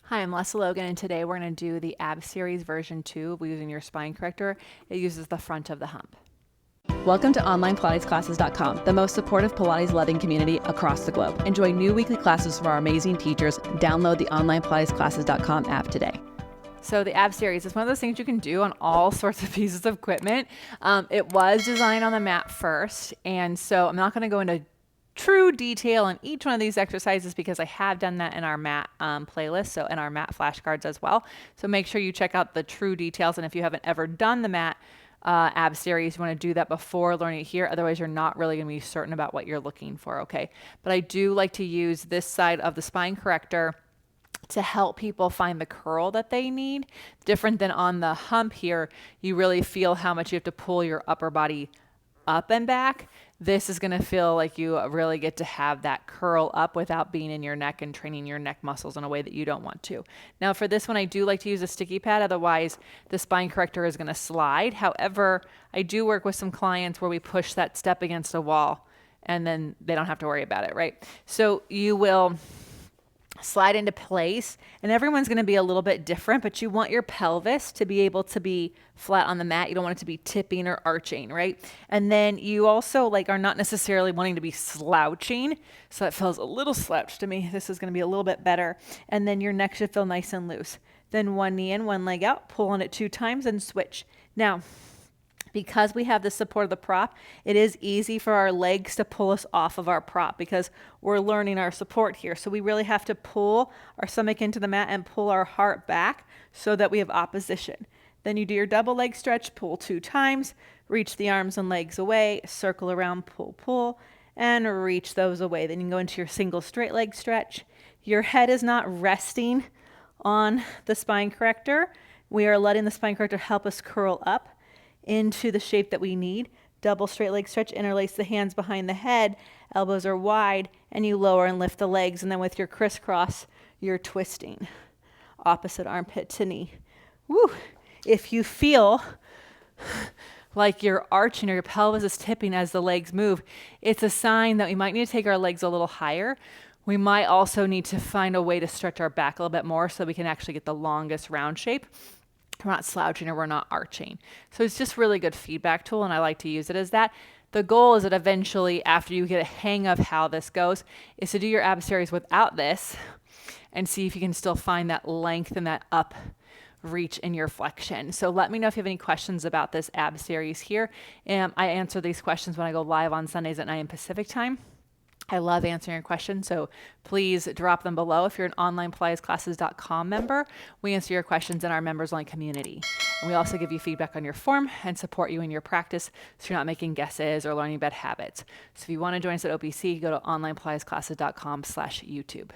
Hi, I'm Lesley Logan, and today we're going to do the Ab Series version 2 of using your spine corrector. It uses the front of the hump. Welcome to OnlinePilatesClasses.com, the most supportive Pilates-loving community across the globe. Enjoy new weekly classes from our amazing teachers. Download the OnlinePilatesClasses.com app today. So the Ab Series is one of those things you can do on all sorts of pieces of equipment. It was designed on the mat first, and so I'm not going to go into true detail on each one of these exercises because I have done that in our mat playlist, so in our mat flashcards as well. So make sure you check out the true details, and if you haven't ever done the mat Ab Series, you want to do that before learning it here. Otherwise, you're not really going to be certain about what you're looking for, okay? But I do like to use this side of the spine corrector to help people find the curl that they need. Different than on the hump here, you really feel how much you have to pull your upper body up and back. This is going to feel like you really get to have that curl up without being in your neck and training your neck muscles in a way that you don't want to. Now for this one, I do like to use a sticky pad. Otherwise, the spine corrector is going to slide. However, I do work with some clients where we push that step against a wall and then they don't have to worry about it, right? So you will slide into place, and everyone's going to be a little bit different, but you want your pelvis to be able to be flat on the mat. You don't want it to be tipping or arching, right? And then you also are not necessarily wanting to be slouching, so that feels a little slouched to me. This is going to be a little bit better. And then your neck should feel nice and loose. Then one knee in, one leg out, pull on it 2 times and switch. Now, because we have the support of the prop, it is easy for our legs to pull us off of our prop because we're learning our support here. So we really have to pull our stomach into the mat and pull our heart back so that we have opposition. Then you do your double leg stretch, pull 2 times, reach the arms and legs away, circle around, pull, pull, and reach those away. Then you can go into your single straight leg stretch. Your head is not resting on the spine corrector. We are letting the spine corrector help us curl up into the shape that we need. Double straight leg stretch, interlace the hands behind the head, elbows are wide, and you lower and lift the legs, and then with your crisscross, you're twisting. Opposite armpit to knee. Woo! If you feel like you're arching or your pelvis is tipping as the legs move, it's a sign that we might need to take our legs a little higher. We might also need to find a way to stretch our back a little bit more so we can actually get the longest round shape. We're not slouching or we're not arching. So it's just really good feedback tool, and I like to use it as that. The goal is that eventually, after you get a hang of how this goes, is to do your Ab Series without this and see if you can still find that length and that up reach in your flexion. So let me know if you have any questions about this Ab Series here. I answer these questions when I go live on Sundays at 9 a.m. Pacific time. I love answering your questions, so please drop them below. If you're an OnlinePilatesClasses.com member, we answer your questions in our members-only community. And we also give you feedback on your form and support you in your practice so you're not making guesses or learning bad habits. So if you want to join us at OPC, go to OnlinePilatesClasses.com/YouTube.